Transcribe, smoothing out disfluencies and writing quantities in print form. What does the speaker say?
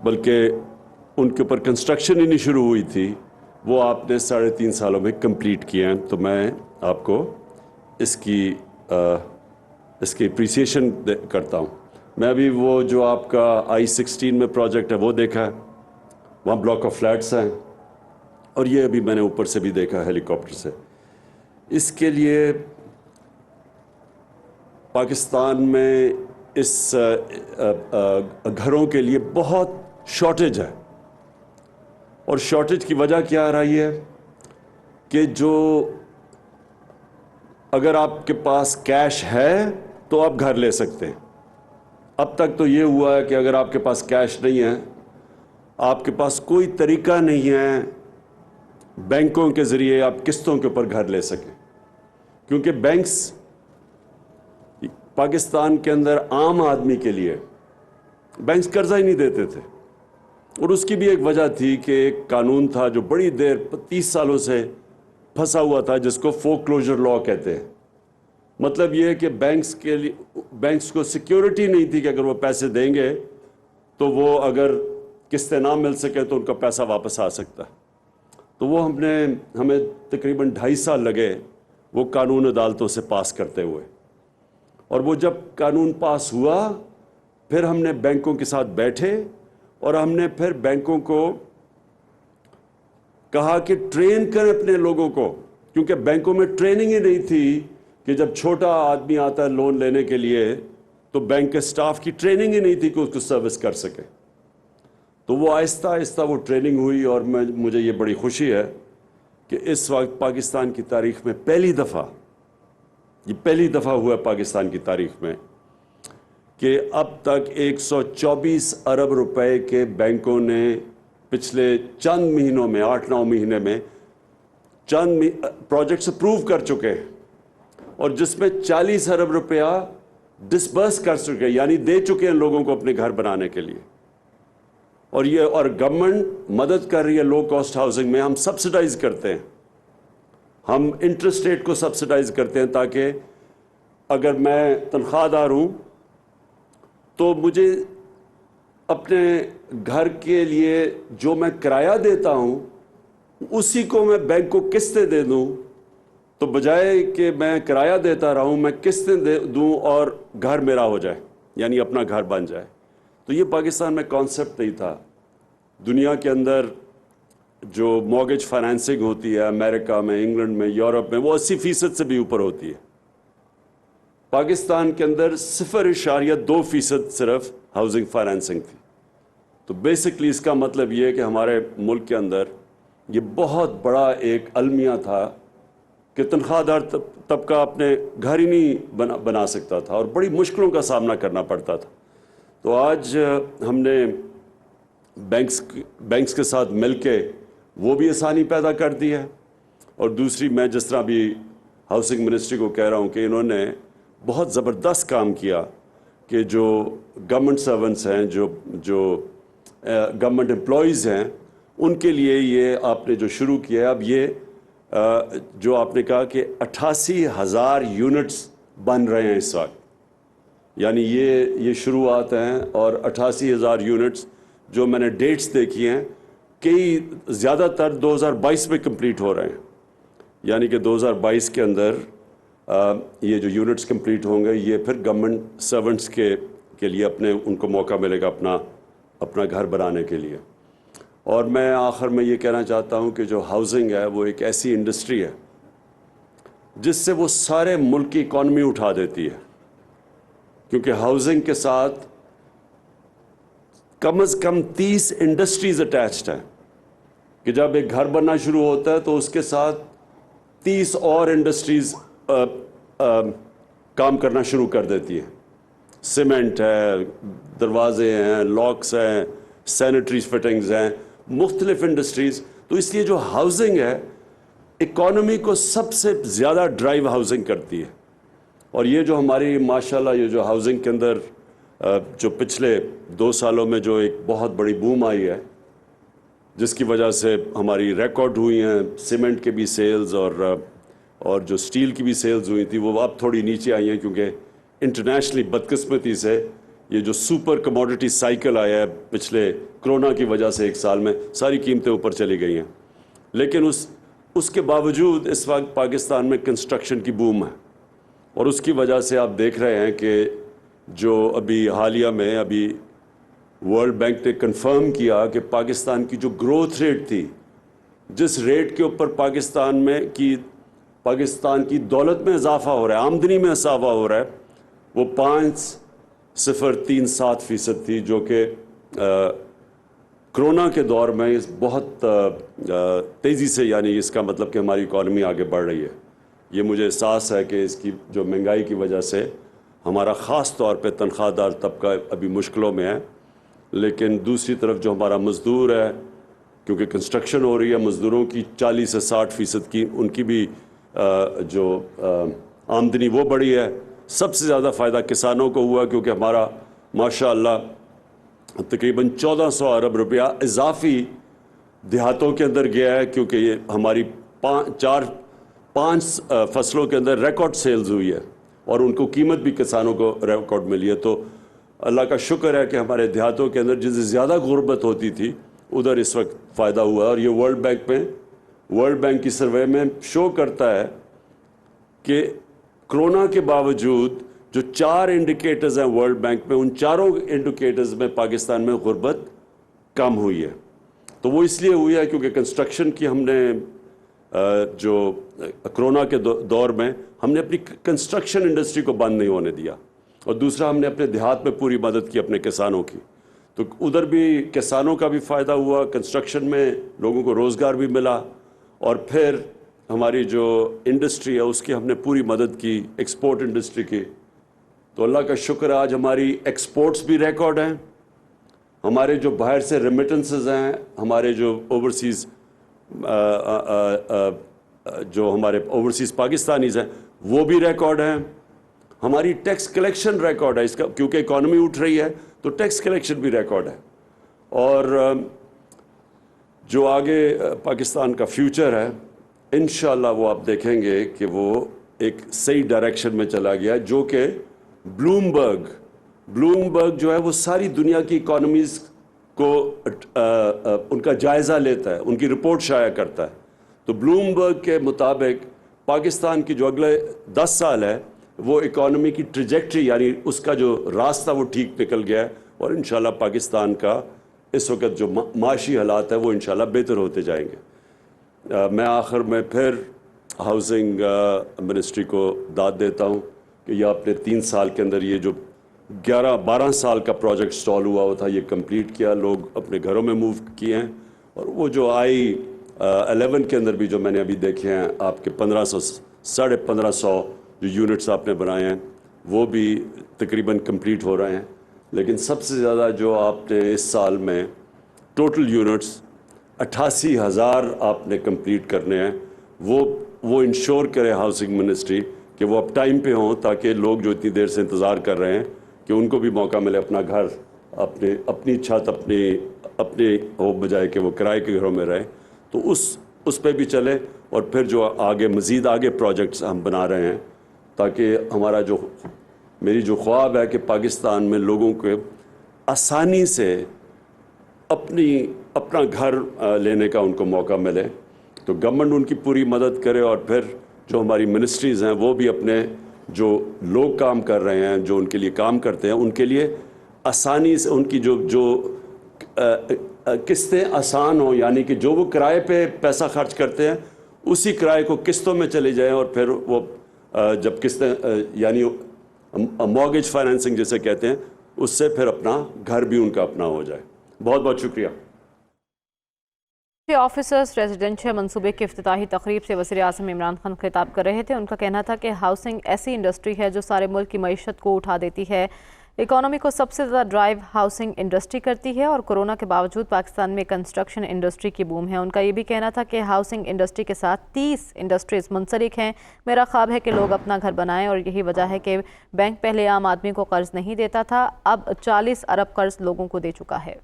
بلکہ ان کے اوپر کنسٹرکشن ہی نہیں شروع ہوئی تھی، وہ آپ نے 3.5 سالوں میں کمپلیٹ کیے ہیں. تو میں آپ کو اس کی اپریسیشن کرتا ہوں. میں ابھی وہ جو آپ کا I-16 میں پروجیکٹ ہے وہ دیکھا ہے، وہاں بلاک آف فلیٹس ہیں، اور یہ ابھی میں نے اوپر سے بھی دیکھا ہیلی کاپٹر سے. اس کے لیے پاکستان میں اس گھروں کے لیے بہت شارٹیج ہے. اور شارٹیج کی وجہ کیا آ رہی ہے کہ جو اگر آپ کے پاس کیش ہے تو آپ گھر لے سکتے ہیں. اب تک تو یہ ہوا ہے کہ اگر آپ کے پاس کیش نہیں ہے، آپ کے پاس کوئی طریقہ نہیں ہے بینکوں کے ذریعے آپ قسطوں کے اوپر گھر لے سکیں، کیونکہ بینکس پاکستان کے اندر عام آدمی کے لیے بینکس قرضہ ہی نہیں دیتے تھے. اور اس کی بھی ایک وجہ تھی کہ ایک قانون تھا جو بڑی دیر 30 سالوں سے پھنسا ہوا تھا، جس کو فور کلوجر لا کہتے ہیں. مطلب یہ ہے کہ بینکس کو سیکیورٹی نہیں تھی کہ اگر وہ پیسے دیں گے تو وہ اگر قسطیں نہ مل سکے تو ان کا پیسہ واپس آ سکتا ہے. تو وہ ہمیں تقریباً 2.5 سال لگے وہ قانون عدالتوں سے پاس کرتے ہوئے. اور وہ جب قانون پاس ہوا پھر ہم نے بینکوں کے ساتھ بیٹھے اور ہم نے پھر بینکوں کو کہا کہ ٹرین کریں اپنے لوگوں کو، کیونکہ بینکوں میں ٹریننگ ہی نہیں تھی کہ جب چھوٹا آدمی آتا ہے لون لینے کے لیے تو بینک کے سٹاف کی ٹریننگ ہی نہیں تھی کہ اس کو سروس کر سکے. تو وہ آہستہ آہستہ وہ ٹریننگ ہوئی، اور مجھے یہ بڑی خوشی ہے کہ اس وقت پاکستان کی تاریخ میں پہلی دفعہ ہوا ہے پاکستان کی تاریخ میں کہ اب تک 124 ارب روپے کے بینکوں نے پچھلے چند مہینوں میں 8-9 مہینے میں چند پروجیکٹس اپروو کر چکے ہیں، اور جس میں 40 ارب روپیہ ڈسبرس کر چکے، یعنی دے چکے ہیں لوگوں کو اپنے گھر بنانے کے لیے. اور گورنمنٹ مدد کر رہی ہے لو کاسٹ ہاؤسنگ میں. ہم سبسڈائز کرتے ہیں، ہم انٹرسٹ ریٹ کو سبسڈائز کرتے ہیں تاکہ اگر میں تنخواہ دار ہوں تو مجھے اپنے گھر کے لیے جو میں کرایہ دیتا ہوں اسی کو میں بینک کو قسطیں دے دوں، تو بجائے کہ میں کرایہ دیتا رہوں میں قسطیں دوں اور گھر میرا ہو جائے، یعنی اپنا گھر بن جائے. تو یہ پاکستان میں کانسیپٹ نہیں تھا. دنیا کے اندر جو مورگیج فائنینسنگ ہوتی ہے امریکہ میں، انگلینڈ میں، یورپ میں، وہ 80% سے بھی اوپر ہوتی ہے. پاکستان کے اندر 0.2% صرف ہاؤسنگ فائنینسنگ تھی. تو بیسکلی اس کا مطلب یہ ہے کہ ہمارے ملک کے اندر یہ بہت بڑا ایک المیہ تھا کہ تنخواہ دار طبقہ اپنے گھر ہی نہیں بنا سکتا تھا اور بڑی مشکلوں کا سامنا کرنا پڑتا تھا. تو آج ہم نے بینکس کے ساتھ مل کے وہ بھی آسانی پیدا کر دی ہے. اور دوسری، میں جس طرح بھی ہاؤسنگ منسٹری کو کہہ رہا ہوں کہ انہوں نے بہت زبردست کام کیا کہ جو گورنمنٹ سرونٹس ہیں، جو گورنمنٹ امپلائیز ہیں، ان کے لیے یہ آپ نے جو شروع کیا ہے، اب یہ جو آپ نے کہا کہ 88,000 یونٹس بن رہے ہیں اس وقت، یعنی یہ شروعات ہیں. اور 88,000 یونٹس جو میں نے ڈیٹس دیکھی ہیں، کئی زیادہ تر 2022 میں کمپلیٹ ہو رہے ہیں، یعنی کہ 2022 کے اندر یہ جو یونٹس کمپلیٹ ہوں گے یہ پھر گورنمنٹ سرونٹس کے لیے ان کو موقع ملے گا اپنا گھر بنانے کے لیے. اور میں آخر میں یہ کہنا چاہتا ہوں کہ جو ہاؤسنگ ہے وہ ایک ایسی انڈسٹری ہے جس سے وہ سارے ملک کی اکانومی اٹھا دیتی ہے، کیونکہ ہاؤسنگ کے ساتھ کم از کم 30 انڈسٹریز اٹیچڈ ہیں کہ جب ایک گھر بننا شروع ہوتا ہے تو اس کے ساتھ 30 اور انڈسٹریز کام کرنا شروع کر دیتی ہیں. سیمنٹ ہے، دروازے ہیں، لاکس ہیں، سینیٹری فٹنگز ہیں، مختلف انڈسٹریز. تو اس لیے جو ہاؤسنگ ہے اکانومی کو سب سے زیادہ ڈرائیو ہاؤسنگ کرتی ہے. اور یہ جو ہماری ماشاءاللہ یہ جو ہاؤسنگ کے اندر جو پچھلے 2 سالوں میں جو ایک بہت بڑی بوم آئی ہے، جس کی وجہ سے ہماری ریکارڈ ہوئی ہیں سیمنٹ کے بھی سیلز اور جو سٹیل کی بھی سیلز ہوئی تھی، وہ اب تھوڑی نیچے آئی ہیں کیونکہ انٹرنیشنلی بدقسمتی سے یہ جو سپر کموڈٹی سائیکل آیا ہے پچھلے کرونا کی وجہ سے 1 سال میں، ساری قیمتیں اوپر چلی گئی ہیں، لیکن اس کے باوجود اس وقت پاکستان میں کنسٹرکشن کی بوم ہے، اور اس کی وجہ سے آپ دیکھ رہے ہیں کہ جو ابھی حالیہ میں ورلڈ بینک نے کنفرم کیا کہ پاکستان کی جو گروتھ ریٹ تھی، جس ریٹ کے اوپر پاکستان کی دولت میں اضافہ ہو رہا ہے، آمدنی میں اضافہ ہو رہا ہے، وہ 5.037% تھی، جو کہ کرونا کے دور میں بہت تیزی سے، یعنی اس کا مطلب کہ ہماری اکانومی آگے بڑھ رہی ہے۔ یہ مجھے احساس ہے کہ اس کی جو مہنگائی کی وجہ سے ہمارا خاص طور پہ تنخواہ دار طبقہ ابھی مشکلوں میں ہے، لیکن دوسری طرف جو ہمارا مزدور ہے، کیونکہ کنسٹرکشن ہو رہی ہے، مزدوروں کی 40 سے 60% کی ان کی بھی جو آمدنی وہ بڑھی ہے۔ سب سے زیادہ فائدہ کسانوں کو ہوا، کیونکہ ہمارا ماشاء اللہ تقریباً 1400 ارب روپیہ اضافی دیہاتوں کے اندر گیا ہے، کیونکہ یہ ہماری 5 فصلوں کے اندر ریکارڈ سیلز ہوئی ہے، اور ان کو قیمت بھی کسانوں کو ریکارڈ ملی ہے۔ تو اللہ کا شکر ہے کہ ہمارے دیہاتوں کے اندر جس سے زیادہ غربت ہوتی تھی ادھر اس وقت فائدہ ہوا ہے۔ اور یہ ورلڈ بینک کی سروے میں شو کرتا ہے کہ کرونا کے باوجود جو 4 انڈیکیٹرز ہیں ورلڈ بینک میں، ان چاروں انڈیکیٹرز میں پاکستان میں غربت کم ہوئی ہے۔ تو وہ اس لیے ہوئی ہے کیونکہ کنسٹرکشن کی ہم نے جو کرونا کے دور میں ہم نے اپنی کنسٹرکشن انڈسٹری کو بند نہیں ہونے دیا، اور دوسرا ہم نے اپنے دیہات میں پوری مدد کی اپنے کسانوں کی، تو ادھر بھی کسانوں کا بھی فائدہ ہوا، کنسٹرکشن میں لوگوں کو روزگار بھی ملا، اور پھر ہماری جو انڈسٹری ہے اس کی ہم نے پوری مدد کی، ایکسپورٹ انڈسٹری کی۔ تو اللہ کا شکر ہے آج ہماری ایکسپورٹس بھی ریکارڈ ہیں، ہمارے جو باہر سے ریمیٹنسز ہیں، ہمارے جو اوورسیز جو ہمارے اوورسیز پاکستانیز ہیں وہ بھی ریکارڈ ہیں، ہماری ٹیکس کلیکشن ریکارڈ ہے، اس کا کیونکہ اکانومی اٹھ رہی ہے تو ٹیکس کلیکشن بھی ریکارڈ ہے۔ اور جو آگے پاکستان کا فیوچر ہے انشاءاللہ وہ آپ دیکھیں گے کہ وہ ایک صحیح ڈائریکشن میں چلا گیا ہے، جو کہ بلومبرگ جو ہے وہ ساری دنیا کی اکانومیز کو ان کا جائزہ لیتا ہے، ان کی رپورٹ شائع کرتا ہے۔ تو بلومبرگ کے مطابق پاکستان کی جو اگلے 10 سال ہے وہ اکانومی کی ٹریجیکٹری، یعنی اس کا جو راستہ وہ ٹھیک نکل گیا ہے، اور انشاءاللہ پاکستان کا اس وقت جو معاشی حالات ہے وہ انشاءاللہ بہتر ہوتے جائیں گے۔ میں آخر میں پھر ہاؤسنگ منسٹری کو داد دیتا ہوں کہ یہ اپنے 3 سال کے اندر یہ جو 12 سال کا پروجیکٹ سٹال ہوا تھا یہ کمپلیٹ کیا، لوگ اپنے گھروں میں موو کیے ہیں، اور وہ جو I-11 کے اندر بھی جو میں نے ابھی دیکھے ہیں آپ کے 1500 جو یونٹس آپ نے بنائے ہیں وہ بھی تقریباً کمپلیٹ ہو رہے ہیں۔ لیکن سب سے زیادہ جو آپ نے اس سال میں ٹوٹل یونٹس 88,000 آپ نے کمپلیٹ کرنے ہیں، وہ انشور کرے ہاؤسنگ منسٹری کہ وہ اب ٹائم پہ ہوں، تاکہ لوگ جو اتنی دیر سے انتظار کر رہے ہیں کہ ان کو بھی موقع ملے اپنا گھر، اپنی چھت اپنے ہو، بجائے کہ وہ کرائے کے گھروں میں رہیں۔ تو اس پہ بھی چلے، اور پھر جو مزید آگے پروجیکٹس ہم بنا رہے ہیں، تاکہ میری جو خواب ہے کہ پاکستان میں لوگوں کے آسانی سے اپنا گھر لینے کا ان کو موقع ملے، تو گورنمنٹ ان کی پوری مدد کرے، اور پھر جو ہماری منسٹریز ہیں وہ بھی اپنے جو لوگ کام کر رہے ہیں، جو ان کے لیے کام کرتے ہیں، ان کے لیے آسانی سے ان کی جو قسطیں آسان ہوں، یعنی کہ جو وہ کرائے پہ پیسہ خرچ کرتے ہیں اسی کرائے کو قسطوں میں چلے جائیں، اور پھر وہ جب قسطیں یعنی مورگیج فائنینسنگ جسے کہتے ہیں، اس سے پھر اپنا گھر بھی ان کا اپنا ہو جائے۔ بہت بہت شکریہ۔ آفیسرز ریزیڈنشل منصوبے کی افتتاحی تقریب سے وزیر اعظم عمران خان خطاب کر رہے تھے۔ ان کا کہنا تھا کہ ہاؤسنگ ایسی انڈسٹری ہے جو سارے ملک کی معیشت کو اٹھا دیتی ہے، اکانومی کو سب سے زیادہ ڈرائیو ہاؤسنگ انڈسٹری کرتی ہے، اور کورونا کے باوجود پاکستان میں کنسٹرکشن انڈسٹری کی بوم ہے۔ ان کا یہ بھی کہنا تھا کہ ہاؤسنگ انڈسٹری کے ساتھ 30 انڈسٹریز منسلک ہیں۔ میرا خواب ہے کہ لوگ اپنا گھر بنائیں، اور یہی وجہ ہے کہ بینک پہلے عام آدمی کو قرض نہیں دیتا تھا، اب 40 ارب قرض لوگوں کو دے چکا ہے۔